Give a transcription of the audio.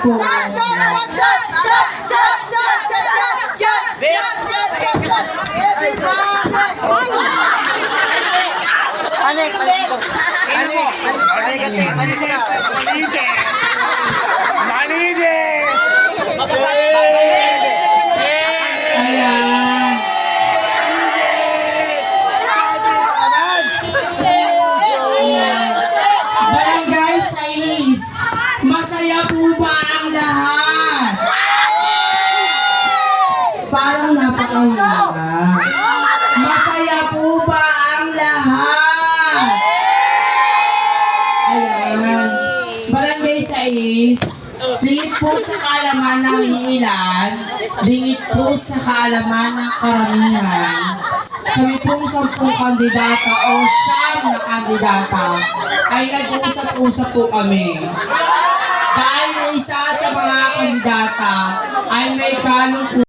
po. Ayan. Barangay Sais, masaya po ba ang lahat? Parang napakahirap. Masaya po ba ang lahat? Ayan. Barangay Sais, lingit po sa kaalaman ng ilan, lingit po sa kaalaman ng karamihan. Kami pong 10 kandidata o 9 na kandidata ay nag-uusap-usap po kami. Dahil isa sa mga kandidata ay may ganong